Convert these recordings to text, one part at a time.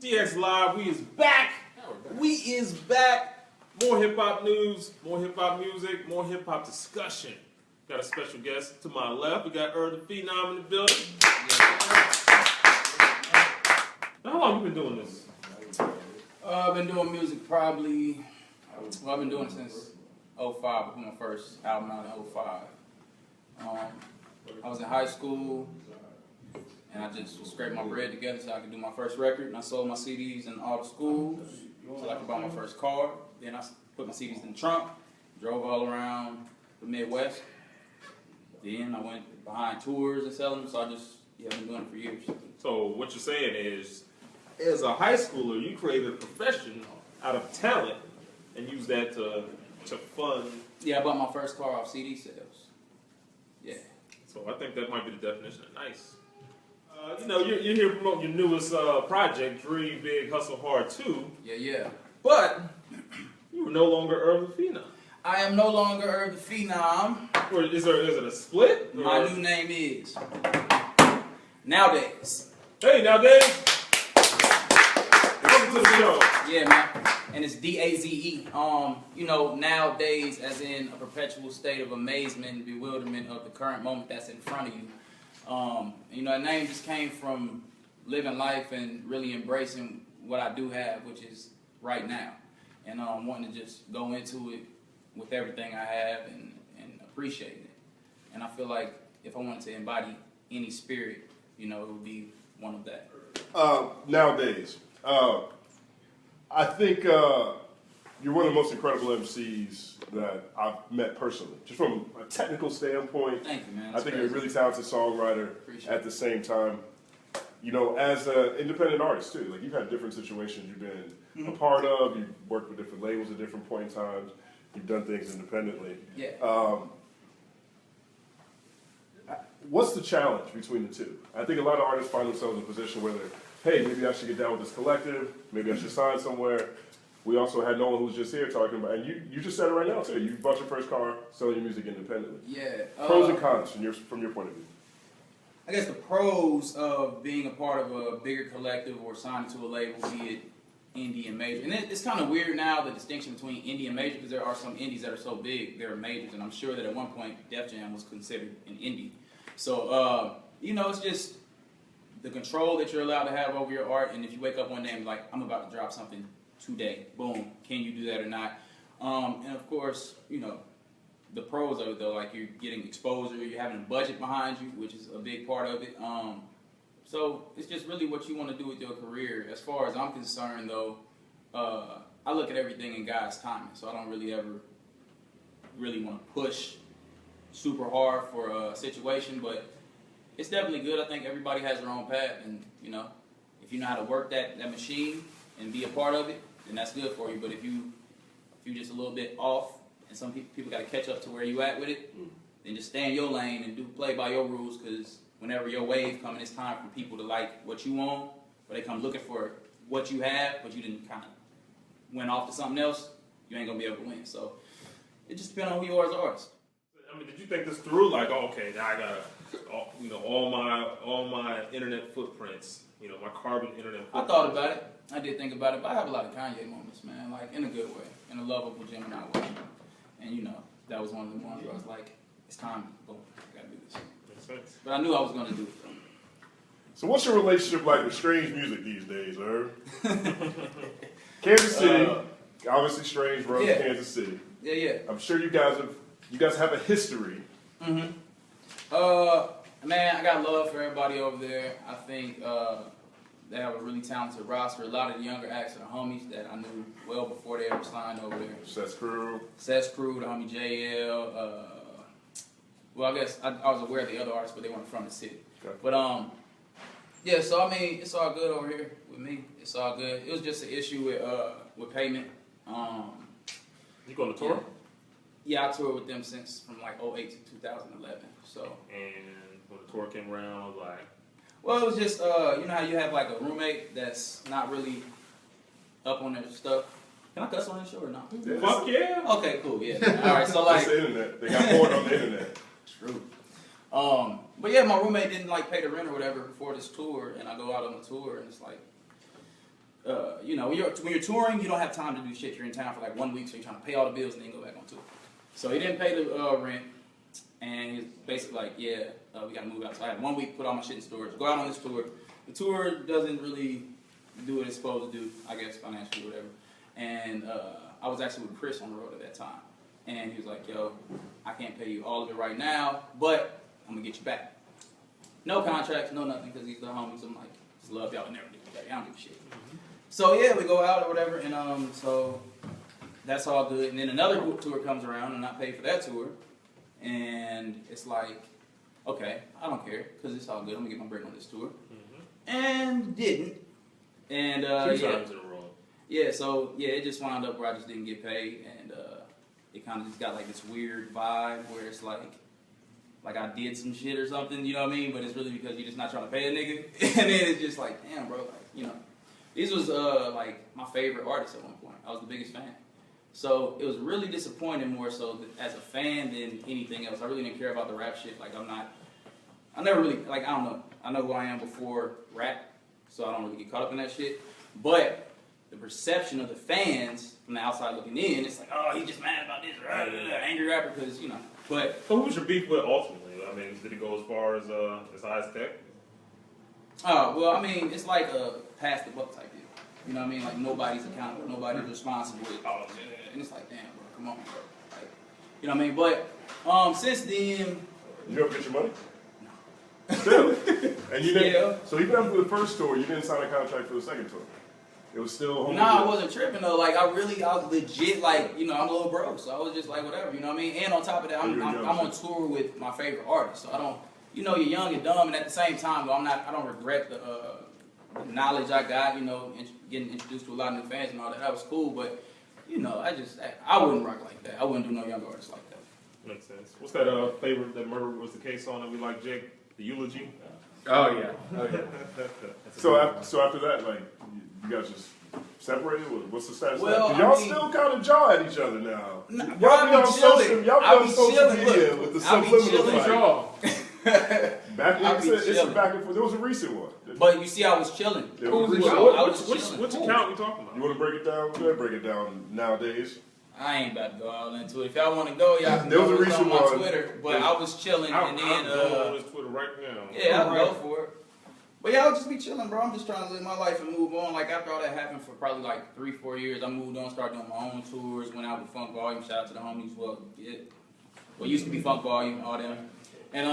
DX Live, we is back. We is back. More hip hop news, more hip hop music, more hip hop discussion. Got a special guest to my left. We got Irv Da PHENOM in the building. Now, how long have you been doing this? I've been doing music probably, I've been doing it since 05. I put my first album out in 05. I was in high school, and I just scraped my bread together so I could do my first record, and I sold my CDs in all the schools so I could buy my first car. Then I put my CDs in the trunk, drove all around the Midwest. Then I went behind tours and selling them, so I just, I've been doing it for years. So what you're saying is, as a high schooler, you created a profession out of talent and used that to fund. Yeah, I bought my first car off CD sales. Yeah. So I think that might be the definition of nice. You're here promoting your newest project, Dream Big, Hustle Hard 2. Yeah. But you are no longer Irv Da PHENOM. I am no longer Irv Da PHENOM. Or is it a split? My new name is NOWDAZE. Hey, NOWDAZE. Welcome to the show. Yeah, man. And it's DAZE. Nowadays, as in a perpetual state of amazement and bewilderment of the current moment that's in front of you. That name just came from living life and really embracing what I do have, which is right now. And wanting to just go into it with everything I have and appreciate it. And I feel like if I wanted to embody any spirit, it would be one of that. Nowadays, I think you're one of the most incredible MCs that I've met personally. Just from a technical standpoint, thank you, man. I think you're a really talented songwriter. Appreciate at the same time. As an independent artist too, like you've had different situations you've been a part of. You've worked with different labels at different point in times. You've done things independently. Yeah. What's the challenge between the two? I think a lot of artists find themselves in a position where they're, hey, maybe I should get down with this collective. Maybe I should sign somewhere. We also had Nolan who was just here talking about, and you just said it right now too. You bought your first car, selling your music independently. Yeah. Pros and cons from your point of view. I guess the pros of being a part of a bigger collective or signing to a label, be it indie and major. And it's kind of weird now, the distinction between indie and major, because there are some indies that are so big, they're majors. And I'm sure that at one point, Def Jam was considered an indie. So, it's just the control that you're allowed to have over your art. And if you wake up one day and be like, I'm about to drop something today, boom, can you do that or not? And of course, the pros of it though, like you're getting exposure, you're having a budget behind you, which is a big part of it. So it's just really what you want to do with your career. As far as I'm concerned though, I look at everything in God's timing. So I don't really ever want to push super hard for a situation, but it's definitely good. I think everybody has their own path, and if you know how to work that machine and be a part of it, then that's good for you. But if you're just a little bit off, and some people got to catch up to where you at with it, then just stay in your lane and play by your rules, because whenever your wave comes, it's time for people to like what you own, or they come looking for what you have, but you didn't kind of went off to something else, you ain't going to be able to win. So it just depends on who you are as an artist. I mean, did you think this through? Like, okay, now I got all my internet footprints, my carbon internet footprints. I thought about it. I did think about it, but I have a lot of Kanye moments, man, like in a good way, in a lovable Gemini way. And that was one of the ones where I was like, it's time, boom, I gotta do this. Makes sense. But I knew I was gonna do it. So what's your relationship like with strange music these days, Irv? Kansas City, obviously Strange runs Kansas City. Yeah. I'm sure you guys have a history. Mm-hmm. Man, I got love for everybody over there. I think they have a really talented roster. A lot of the younger acts are the homies that I knew well before they ever signed over there. Seth's Crew, the homie JL. Well, I guess I was aware of the other artists, but they weren't from the city. Okay. But yeah. So I mean, it's all good over here with me. It's all good. It was just an issue with payment. You going to tour? Yeah, I toured with them since from like 08 to 2011. So. And when the tour came around, like. Well, it was just, you know how you have like a roommate that's not really up on their stuff? Can I cuss on this show or not? Yeah, fuck yeah. Okay, cool, yeah. Alright, so like... It's the internet. They got porn on the internet. True. But yeah, my roommate didn't like pay the rent or whatever before this tour, and I go out on the tour, and it's like, you know, when you're touring, you don't have time to do shit. You're in town for like 1 week, so you're trying to pay all the bills and then go back on tour. So he didn't pay the rent, and he was basically like, yeah, we gotta move out. So I had 1 week to put all my shit in storage, go out on this tour. The tour doesn't really do what it's supposed to do, I guess, financially or whatever. And I was actually with Chris on the road at that time. And he was like, yo, I can't pay you all of it right now, but I'm gonna get you back. No contracts, no nothing, because these are homies. I'm like, just love y'all and never do that. I don't give a shit. So yeah, we go out or whatever, and so that's all good. And then another tour comes around, and I pay for that tour. And it's like, okay, I don't care, because it's all good. I'm gonna get my break on this tour. And didn't. And Two yeah. times in a row. Yeah, so yeah, it just wound up where I just didn't get paid, and it kind of just got like this weird vibe where it's like I did some shit or something, you know what I mean? But it's really because you're just not trying to pay a nigga, and then it's just like, damn, bro, like, you know, this was like my favorite artist at one point. I was the biggest fan, so it was really disappointing more so as a fan than anything else. I really didn't care about the rap shit. Like I never really, like, I don't know. I know who I am before rap, so I don't really get caught up in that shit. But the perception of the fans from the outside looking in, it's like, oh, he's just mad about this, angry rapper, because, you know. But So who was your beef with ultimately? I mean, did it go as far as high as tech? well, I mean, it's like a pass the buck type deal. You know what I mean? Like, nobody's accountable, nobody's responsible. And it's like, damn, bro, come on, bro. Like, you know what I mean? But since then, You ever get your money? Still. And you didn't. Yeah. So even after the first tour, you didn't sign a contract for the second tour. It was still home. nah, I wasn't tripping though. Like, I was legit, like, you know, I'm a little broke, so I was just like, whatever, you know what I mean? And on top of that, I'm on tour with my favorite artist, so I don't, you know, you're young and dumb, and at the same time, though, I don't regret the knowledge I got, you know, getting introduced to a lot of new fans and all that. That was cool, but, you know, I wouldn't rock like that. I wouldn't do no young artist like that. Makes sense. What's that favorite that Murder was the case on that we like, Jake? The eulogy? Oh yeah. So after that, like, you guys just separated? What's the status? Well, of that? Y'all I mean, still kind of jaw at each other now. Bro, I be chilling. Y'all be on social media Look, with the I be subliminal chilling. fight. Back I be it's a chilling. back and forth. There was a recent one. But you see, I was chilling. There Who's was a the recent show? one. I was chilling. Which account we talking You about? want to break it down? Go ahead, break it down nowadays. I ain't about to go all into it. If y'all want to go, y'all can There was go. a It's on recent my one. Twitter. But I was chilling, and then I'm going on his Twitter right now. yeah, I'll go for it. But yeah, I'll just be chilling, bro. I'm just trying to live my life and move on. Like, after all that happened for probably like 3-4 years, I moved on, started doing my own tours, went out with Funk Volume. Shout out to the homies. Well, used to be Funk Volume, all them. And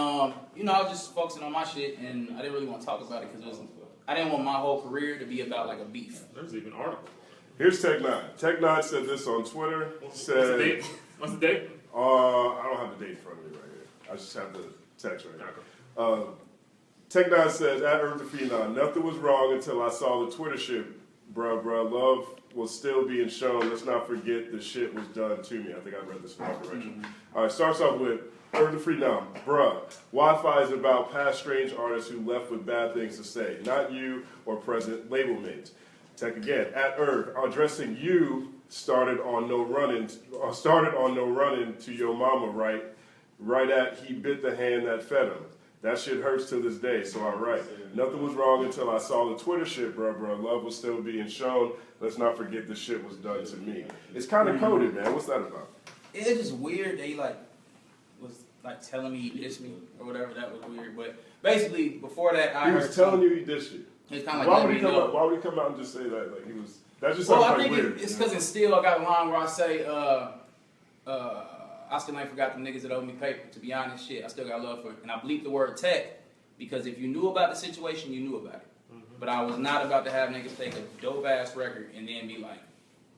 you know, I was just focusing on my shit, and I didn't really want to talk about it because I didn't want my whole career to be about like a beef. There's even an article. Here's Tech Nine. Tech Nine said this on Twitter. What's the date? What's the date? I don't have the date in front of me right here. I just have the text right here. Tech Nine says, at Irv Da PHENOM, nothing was wrong until I saw the Twitter shit. Bruh, love was still being shown. Let's not forget the shit was done to me. I think I read this in that direction. All right, starts off with Irv Da PHENOM. Bruh, Wi-Fi is about past strange artists who left with bad things to say. Not you or present label mates. Tech again. At Irv, addressing you started on no running to your mama, right at he bit the hand that fed him. That shit hurts to this day, so I write. Nothing was wrong until I saw the Twitter shit, bruh. Love was still being shown. Let's not forget the shit was done to me. It's kind of coded, man. What's that about? It's just weird that he was telling me he dissed me or whatever. That was weird. But basically, before that, I He heard was telling you he dissed you. He was kind of Why like, would he come know. out? Why would he come out and just say that? Like he was. That just Well, sounds I like think weird. it's because in Still, I got a line where I say, I still ain't forgot the niggas that owe me paper. To be honest, shit, I still got love for it. And I bleeped the word tech because if you knew about the situation, you knew about it. But I was not about to have niggas take a dope ass record and then be like,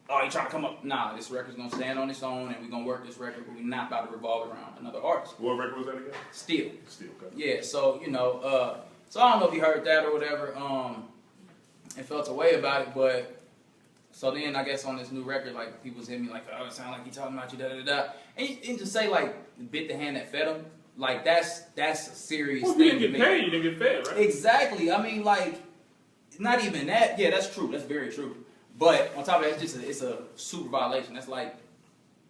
oh, you trying to come up? Nah, this record's gonna stand on its own and we're gonna work this record, but we're not about to revolve around another artist. What record was that again? Still. Steel. Okay. Yeah, so, you know, so I don't know if he heard that or whatever, and felt a way about it, but, so then I guess on this new record, like, people was hitting me like, oh, it sound like he talking about you, da-da-da-da, and to say, like, bit the hand that fed him, like, that's a serious Well, thing you to didn't me. get paid, you didn't get fed, right? Exactly, I mean, like, not even that, yeah, that's true, that's very true, but on top of that, it's a super violation, that's like,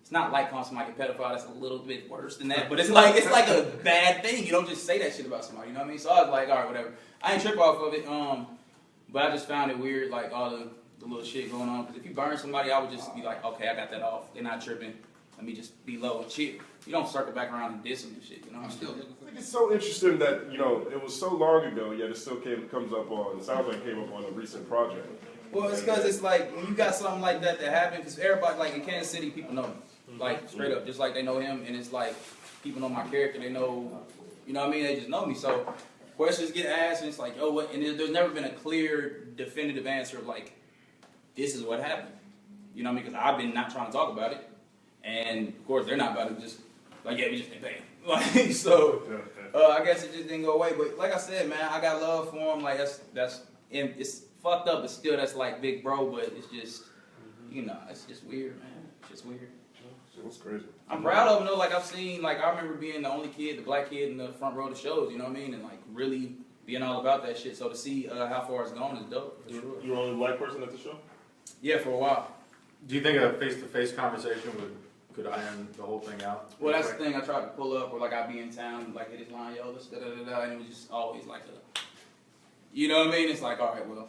it's not like calling somebody a pedophile, that's a little bit worse than that, but it's like a bad thing. You don't just say that shit about somebody, you know what I mean? So I was like, all right, whatever. I ain't trip off of it, but I just found it weird, like all the the little shit going on. Because if you burn somebody, I would just be like, okay, I got that off. They're not tripping. Let me just be low and chill. You don't circle back around and diss them and shit. You know what I'm saying? I think it's so interesting that, you know, it was so long ago, yet it still comes up on, it sounds like it came up on a recent project. Well, it's because it's like, when you got something like that happen, because everybody, like in Kansas City, people know me. Like, straight up, just like they know him, and it's like, people know my character, they know, you know what I mean, they just know me, so questions get asked, and it's like, oh, what, and there's never been a clear, definitive answer of like, this is what happened, you know what I mean, because I've been not trying to talk about it, and of course, they're not about it, just, like, yeah, we just didn't pay him, like, so, I guess it just didn't go away, but like I said, man, I got love for him, like, it's fucked up, but still, that's like big bro, but it's just, you know, it's just weird, man, it's just weird. It's crazy. I'm proud of him though. Like I've seen, like I remember being the only kid, the black kid in the front row of the shows. You know what I mean? And like really being all about that shit. So to see how far it's gone is dope. For sure. You were the only black person at the show? Yeah, for a while. Do you think a face-to-face conversation could iron the whole thing out? Well, that's the thing. I tried to pull up, or like I'd be in town, like hit his line, yo, this da da da da, and it was just always like a, you know what I mean? It's like, all right, well,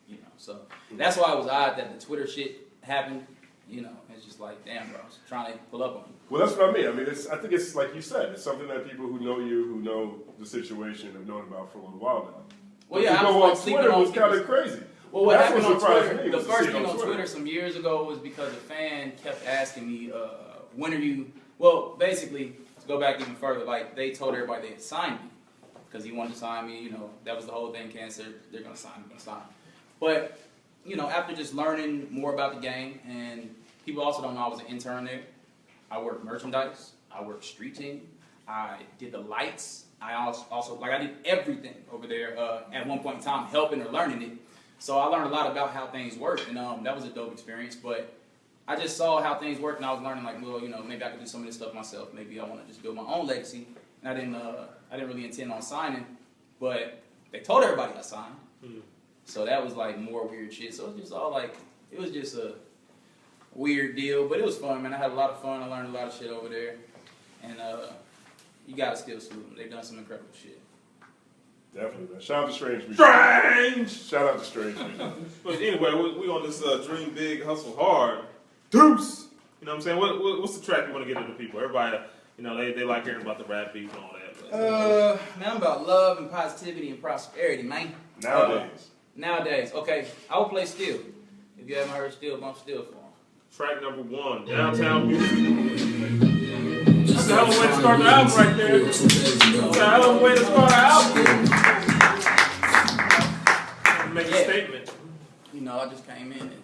you know. So that's why it was odd that the Twitter shit happened. You know, it's just like, damn, bro, I was trying to pull up on you. Well, that's what I mean. I mean, I think it's like you said, it's something that people who know you, who know the situation, have known about for a little while now. Well, yeah, I was like, Twitter was kind of crazy. Well, what That's happened what on surprised Twitter, me, the was to first see it thing on on Twitter. Twitter some years ago was because a fan kept asking me, when are you, well, basically, to go back even further, like, they told everybody they had signed me, because he wanted to sign me, you know, that was the whole thing, Cancer, they're going to sign me, But, you know, after just learning more about the game, and people also don't know I was an intern there. I worked merchandise. I worked street team. I did the lights. I also like I did everything over there at one point in time, helping or learning it. So I learned a lot about how things work, and that was a dope experience. But I just saw how things work, and I was learning like, well, you know, maybe I could do some of this stuff myself. Maybe I want to just build my own legacy. And I didn't really intend on signing, but they told everybody I signed. So that was like more weird shit. So it was just all like, it was just a weird deal, but it was fun, man. I had a lot of fun. I learned a lot of shit over there, and you gotta still salute them. They've done some incredible shit. Definitely, man. Shout out to Strange Music. Strange! Shout out to Strange Music. But anyway, we on this Dream Big, Hustle Hard. Deuce! You know what I'm saying? What's the track you want to get into people? Everybody, you know, they like hearing about the rap beef and all that. But, Man, I'm about love and positivity and prosperity, man. Nowadays. Okay. I will play Still. If you haven't heard Still, bump Still for him. track number 1, Downtown Music. That's a hell of a way to start the album right there. That's a hell of a way to start the album. Make a statement. You know, I just came in and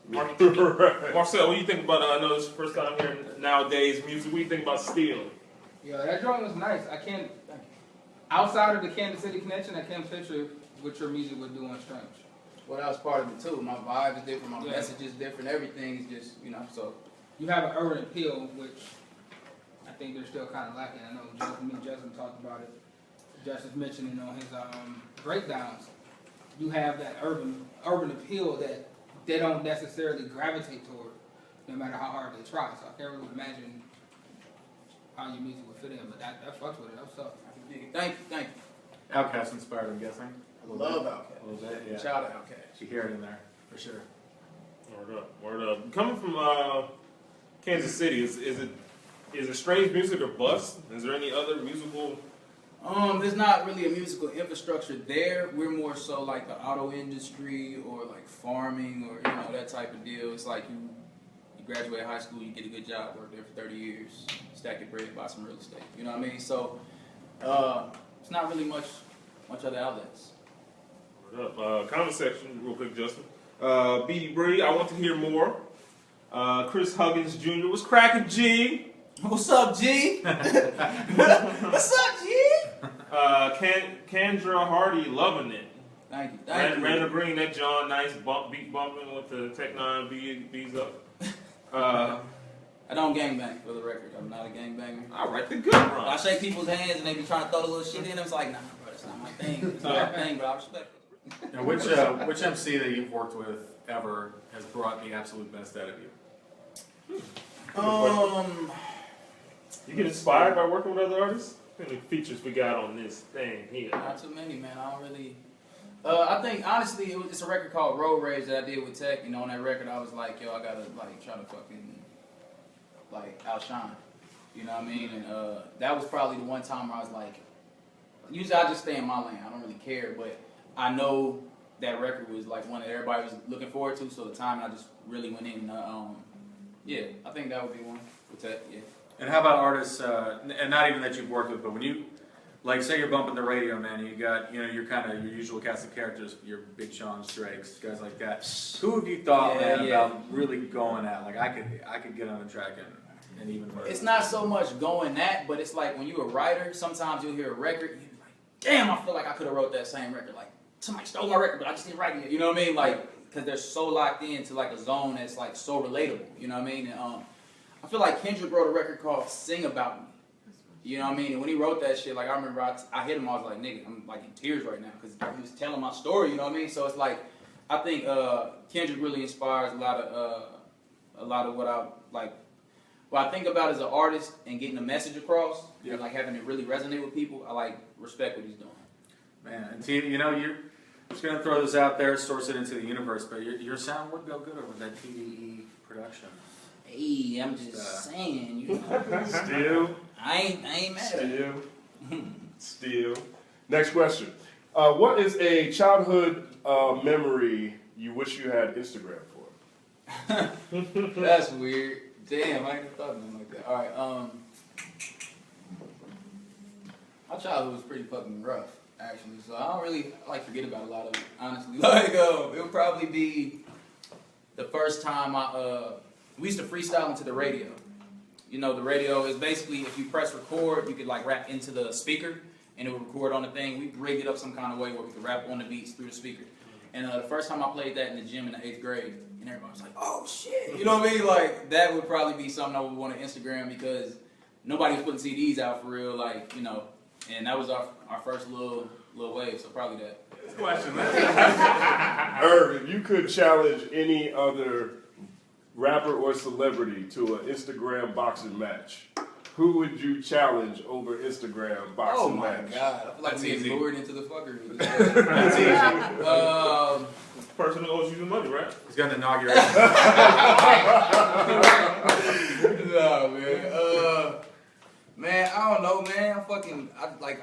Marcel, what do you think about, I know this is the first time hearing Nowadaze music, what do you think about Steel? Yeah, that drum was nice. I can't, outside of the Kansas City connection, I can't picture what your music would do on Strange. well, that was part of it too. My vibe is different, my Yeah. message is different, everything is just, you know, so. You have an urban appeal, which I think they're still kind of lacking. I know me and Justin talked about it. Justin's mentioning on his breakdowns. You have that urban appeal that they don't necessarily gravitate toward, no matter how hard they try. So I can't really imagine how your music would fit in, but that fucks with it. That was tough. Thank you. Outkast inspired, I'm guessing. Love A Outkast. little bit, yeah. Shout out Outkast. You hear it in there, for sure. Word up. Coming from Kansas City, is it Strange music or bust? Is there any other musical? There's not really a musical infrastructure there. We're more so like the auto industry or like farming or, you know, that type of deal. It's like you graduate high school, you get a good job, work there for 30 years, stack your bread, buy some real estate. You know what I mean? So it's not really much other outlets. Word up. Comment section, real quick, Justin. BD Bree, I want to hear more. Chris Huggins Jr. was cracking G. What's up, G? What's up, G? Kendra Hardy loving it. Thank you. Randall Green, that John Nice beat bumping with the Tech 9 B's up. I don't gangbang, for the record. I'm not a gangbanger. All right, the good I run. shake people's hands and they be trying to throw a little shit in. It's like, nah, bro, that's not my thing. It's not my thing, but I respect it. Now, which MC that you've worked with ever has brought the absolute best out of you? You get inspired by working with other artists? How many features we got on this thing here? Not too many, man. I don't really. I think honestly, it's a record called Road Rage that I did with Tech, and on that record, I was like, yo, I gotta like try to fucking like outshine. You know what I mean? And that was probably the one time where I was like, usually I just stay in my lane. I don't really care, but I know that record was like one that everybody was looking forward to. So the time I just really went in. Yeah, I think that would be one with Tech. Yeah. And how about artists, and not even that you've worked with, but when you, like, say you're bumping the radio, man, and you got, you know, your kind of your usual cast of characters, your Big Sean's, Drake's, guys like that. Who have you thought, man, about really going at? Like, I could get on the track and even murder. It's not so much going that, but it's like when you're a writer, sometimes you'll hear a record, and you'll be like, damn, I feel like I could have wrote that same record. Like, somebody stole my record, but I just didn't write it. You know what I mean? Like, because they're so locked into like a zone that's like so relatable. You know what I mean? And I feel like Kendrick wrote a record called "Sing About Me." You know what I mean? And when he wrote that shit, like I remember I hit him. I was like, nigga, I'm like in tears right now because he was telling my story. You know what I mean? So it's like I think Kendrick really inspires a lot of what I like. What I think about as an artist and getting a message across, and like having it really resonate with people. I like respect what he's doing. Man, and you know, you're just gonna throw this out there, source it into the universe, but your sound would go good over that TDE production. Hey, I'm just saying, you know. Still. I ain't mad at it. Still. Next question. What is a childhood memory you wish you had Instagram for? That's weird. Damn, I ain't thought of nothing like that. Alright, my childhood was pretty fucking rough, actually. So I don't really forget about a lot of it, honestly. Like, it would probably be the first time we used to freestyle into the radio. You know, the radio is basically if you press record, you could like rap into the speaker and it would record on the thing. We rigged it up some kind of way where we could rap on the beats through the speaker. And the first time I played that in the gym in the 8th grade, and everybody was like, oh shit. You know what I mean? Like, that would probably be something I would want to Instagram because nobody was putting CDs out for real, like, you know. And that was our first little wave, so probably that. Question, Irv, if you could challenge any other rapper or celebrity to an Instagram boxing match, who would you challenge over Instagram boxing match? Oh my god, I feel like That's being easy. lured into the fuckery. That's easy. Person who owes you the money, right? He's got an inauguration. No, man. Man, I don't know, man.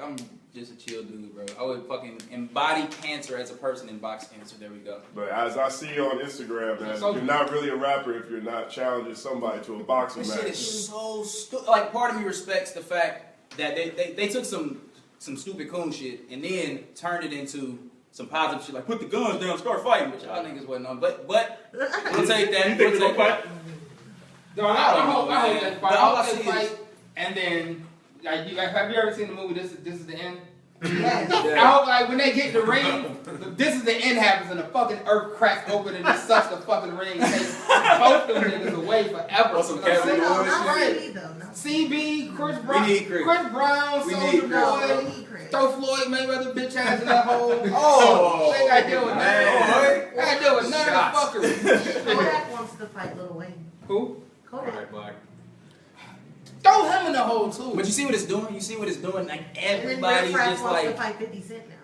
I'm just a chill dude, bro. I would fucking embody cancer as a person in box cancer. There we go. But as I see you on Instagram, man, you're not really a rapper if you're not challenging somebody to a boxing This match. shit is so stupid. Like, part of me respects the fact that they took some stupid coon shit and then turned it into some positive shit. Like, put the guns down, start fighting, which y'all niggas wasn't on. But we'll take that. You think they're gonna fight? No, I don't know, I hope man. that fight. But all I I hope see they is- fight, and then like have you ever seen the movie This Is the End? Yes. I hope like when they get in the ring, This Is the End happens and the fucking earth cracks open and it sucks the fucking ring and takes both them niggas away forever. Or some You know what I'm Kevin saying? No, Lewis not Right. really though. No. CB, Chris Brown, need Chris. Chris Brown, We Soulja need Chris. No, Boy, we need Chris. throw Floyd Mayweather bitch ass in that hole. Oh, They gotta deal with man. that. They gotta deal with none Shots. of the fuckery. Kodak wants to fight Lil Wayne. Who? Kodak. Alright, Black. Throw him in the hole too. But you see what it's doing? You see what it's doing? Like, And then everybody's Riff Raff just wants to like... fight 50 Cent now.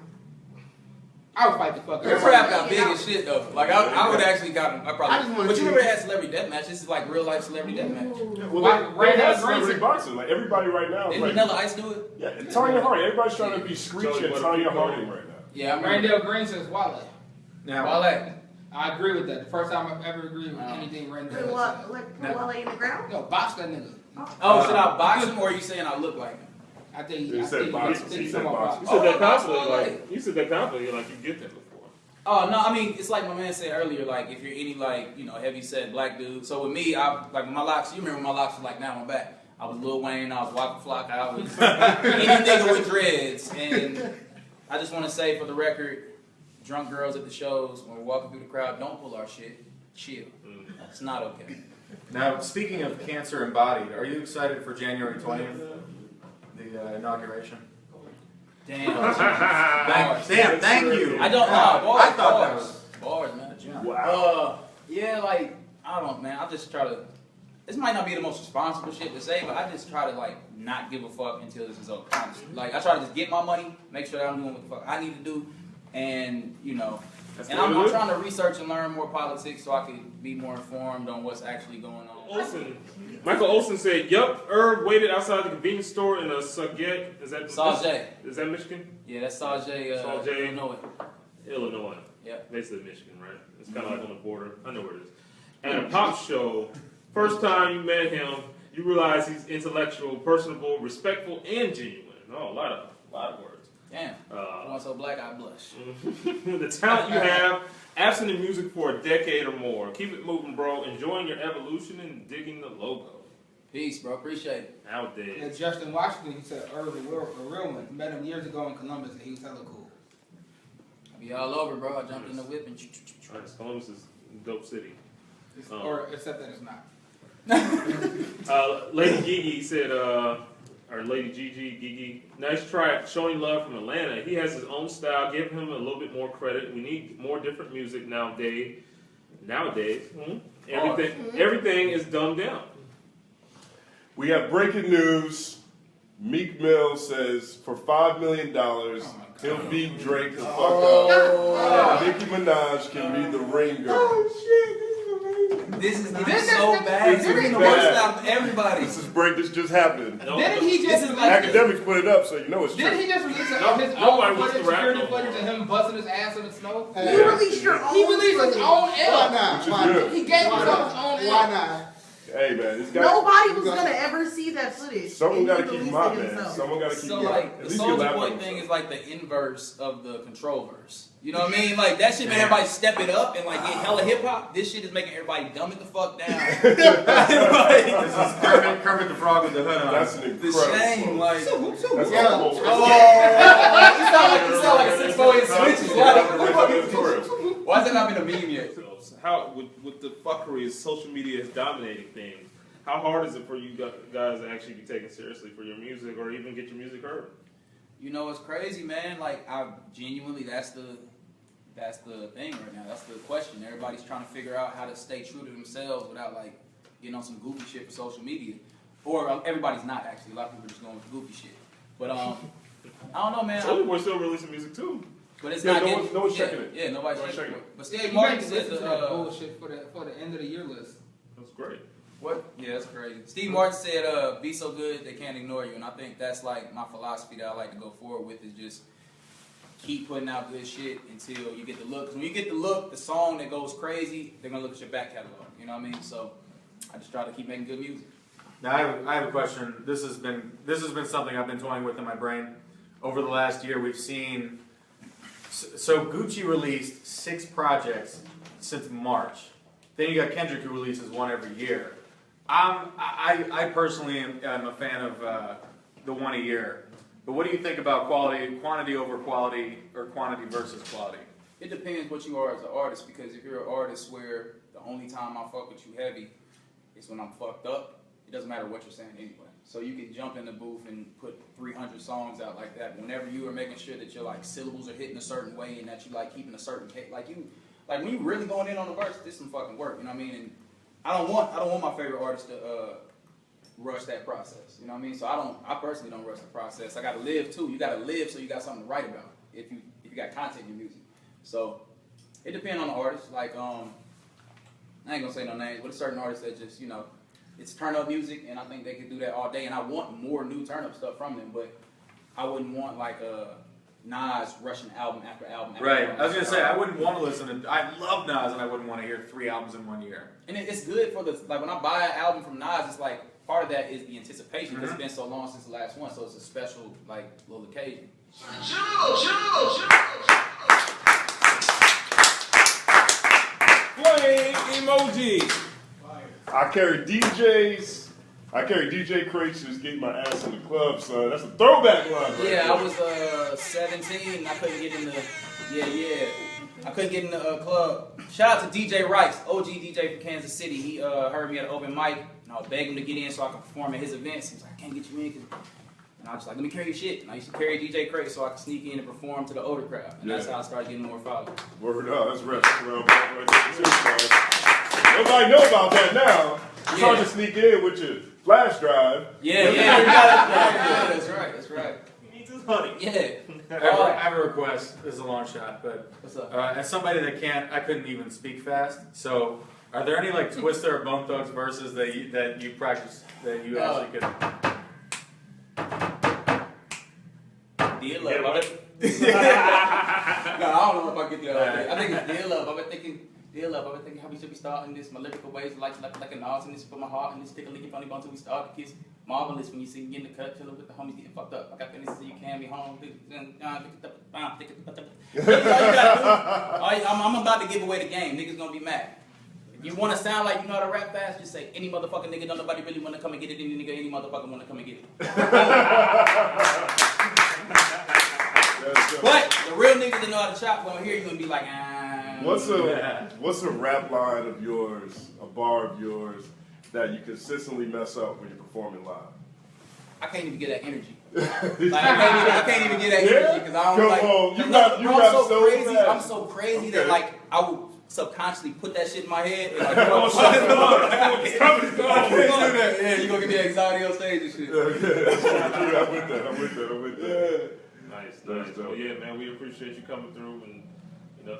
I would fight the fucker. Riff Raff got big as shit though. Like I would actually got him. I I just probably. wanna But see- you remember they had celebrity deathmatch? This is like real life celebrity deathmatch. Well, Right they now, have it's celebrity racing. boxing. Like everybody right now is Didn't like, Vanilla Ice do it? yeah, Tanya Harding. Everybody's trying to be Screech and Tanya Harding right now. Yeah, I remember. Randall Green says Wale. Now, Wale. I agree with that. The first time I've ever agreed with anything Randall Put said. Wale in the ground? No, box that nigga. Oh, should I box him or are you saying I look like him? I think He said boxing. I think He he's said talking about boxing. You said that Oh, confidently, that's like you said that confidently, like you get that before. Oh no, I mean it's like my man said earlier. Like if you're any like heavy set black dude. So with me, I like when my locks. You remember my locks were like now on my back. I was Lil Wayne. I was Waka Flocka. I was any nigga with dreads. And I just want to say for the record, drunk girls at the shows when we're walking through the crowd, don't pull our shit. Chill. It's not okay. now, speaking of cancer embodied, are you excited for January 20th, the inauguration? Damn. Thank you. I don't know. Bars, I thought that was. bars, man. Wow. Yeah, like I don't, man. I just try to. This might not be the most responsible shit to say, but I just try to like not give a fuck until this is over. Honestly. Like I try to just get my money, make sure that I'm doing what the fuck I need to do, and you know, That's and what I'm it is. trying to research and learn more politics so I could be more informed on what's actually going on. Michael Olsen said, "Yup, Irv waited outside the convenience store in a Sauget. Is that Sauget. Is that Michigan? Yeah, that's Sauget, Sauget. Illinois. Illinois. Yeah. Basically Michigan, right? It's kind of like on the border. I know where it is. At a pop show, first time you met him, you realize he's intellectual, personable, respectful, and genuine. Oh, a lot of words. Damn. Once so black, I blush. The talent you have, absent in music for a decade or more. Keep it moving, bro. Enjoying your evolution and digging the logo. Peace, bro. Appreciate it. NOWDAZE. Yeah, Justin Washington, he said Irv, a real one. Met him years ago in Columbus, and he was hella cool. I be all over, bro. I jumped in the whip and. Nice. Columbus is a dope city. Or except that it's not. Lady Gigi said, or Lady Gigi, nice try showing love from Atlanta. He has his own style. Give him a little bit more credit. We need more different music nowadays. Everything is dumbed down. We have breaking news. Meek Mill says for $5 million, he'll beat Drake the fuck up. Nicki Minaj can be the ring girl. This is getting This so is- bad. this It's getting is the worst bad. out of everybody. This just happened. No, Didn't he just release Academics put it up, so you know it's Didn't true. he just release his Nobody own wants footage, to rap security no footage more. of him busting his ass in the snow? You released your own He released his footage. own Why L. not? Which is Why good. not? He gave Why himself his not? own Why L. not? Hey man, this guy. Nobody was gonna ever see that footage. Someone got to And he keep him released hot, it man. himself. Someone got to keep So him hot. like At the least he'll Soulja laugh Boy at thing himself. is like the inverse of the control verse. You know what I mean? Like that shit made everybody step it up and like get hella hip hop. This shit is making everybody dumb it the fuck down. This is Kermit the Frog with the hood on. That's an The incredible. shame, song. like. That's Yeah. awful. You sound like a 6'4" switches. Why has that not been a meme yet? How with the fuckery is social media is dominating things. How hard is it for you guys to actually be taken seriously for your music or even get your music heard? You know, it's crazy, man. Like, I genuinely, that's the thing right now. That's the question. Everybody's trying to figure out how to stay true to themselves without, like, getting on some goofy shit for social media. Or everybody's not, actually. A lot of people are just going with the goofy shit. But, I don't know, man. Some people are still releasing music too. But it's Yeah, not no getting... one's- no one's checking it. Yeah, nobody's No one's checking checking it. But Yeah, Steve you Martin might said listen to that the... bullshit for the end of the year list. That's great. What? Yeah, that's crazy. Steve Martin said, be so good they can't ignore you. And I think that's like my philosophy that I like to go forward with is just keep putting out good shit until you get the look. 'Cause when you get the look, the song that goes crazy, they're going to look at your back catalog. You know what I mean? So I just try to keep making good music. Now I have a question. This has been something I've been toying with in my brain over the last year. We've seen so Gucci released 6 projects since March. Then you got Kendrick who releases one every year. I personally am a fan of the one a year. But what do you think about quantity over quality, or quantity versus quality? It depends what you are as an artist, because if you're an artist where the only time I fuck with you heavy is when I'm fucked up, it doesn't matter what you're saying anyway. So you can jump in the booth and put 300 songs out like that. Whenever you are making sure that your like syllables are hitting a certain way and that you like keeping a certain like when you really going in on the verse, this some fucking work. You know what I mean? And I don't want my favorite artist to rush that process. You know what I mean? So I personally don't rush the process. I gotta live too. You gotta live so you got something to write about if you got content in your music. So it depends on the artist. Like I ain't gonna say no names, but a certain artist that just, you know, it's turn up music and I think they could do that all day, and I want more new turn up stuff from them, but I wouldn't want like a Nas rushing album after album after Right. album. I was gonna say I wouldn't want to listen to. I love Nas, and I wouldn't want to hear 3 albums in 1 year. And it's good for the, like when I buy an album from Nas, it's like part of that is the anticipation because it's been so long since the last one, so it's a special like little occasion. Flame emoji. I carry DJ crates just getting my ass in the club, son. That's a throwback line. Right Yeah, there. I was 17. I couldn't get in the I couldn't get in the club. Shout out to DJ Rice, OG DJ from Kansas City. He heard me at an open mic, and I was begging him to get in so I could perform at his events. He was like, I can't get you in. And I was like, let me carry your shit. And I used to carry DJ crates so I could sneak in and perform to the older crowd. And that's how I started getting more followers. Word up, that's rap around right there too, man. Nobody know about that now. It's hard to sneak in with your flash drive. Yeah, you got it. Yeah, that's right. He needs his honey. Yeah. I have a request. This is a long shot, but What's up? as somebody that can't, I couldn't even speak fast. So, are there any like Twister or Bone Thugs verses that you practice that you actually could? Dear Yeah, love. No, I don't know if I get that. I think it's dear love. I've been thinking, dear love. I've been thinking how we should be starting this. My lyrical ways like an arsonist for my heart and this tickle licky funny bone till we start to kiss. Marvelous when you see me in the cut, chilling with the homies getting fucked up. I got finished so you can be home. I'm about to give away the game. Niggas gonna be mad. If you wanna sound like you know how to rap fast, just say any motherfucking nigga. Don't nobody really wanna come and get it. Any motherfucker wanna come and get it. But the real niggas that know how to chop gonna hear you and be like, ah. What's a rap line of yours, a bar of yours that you consistently mess up when you're performing live? I can't even get that energy. Like, I can't even get that energy because I don't Come like. on, you I'm rap so so crazy. fast. I'm so crazy that like I would subconsciously put that shit in my head. And, like, It's coming. yeah, you gonna give me anxiety on stage and shit. I'm with that. Nice. That's dope. Well, yeah, man, we appreciate you coming through and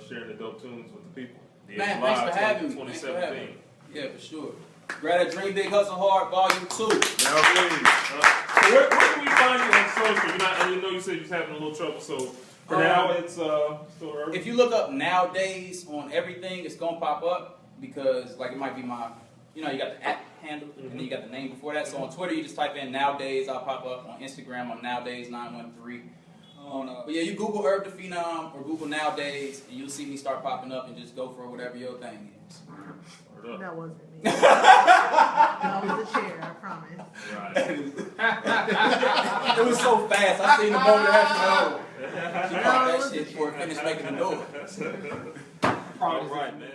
sharing the dope tunes with the people. Man, thanks for having me. Thanks for having 2017. me. Yeah, for sure. Grab a Dream Big Hustle Hard Volume 2. Now, please. Where can we find you on social? I know you said you're having a little trouble, so for now it's still early. If you look up Nowdaze on everything, it's gonna pop up because like it might be my, you got the app handle and then you got the name before that. So on Twitter you just type in Nowdaze, I'll pop up. On Instagram I'm Nowdaze913. But yeah, you Google Irv Da PHENOM or Google Nowdaze and you'll see me start popping up and just go for whatever your thing is. That wasn't me. That was the chair, I promise. Right. It was so fast. I seen the moment happen. She popped that shit before it finished making the noise. All right, man.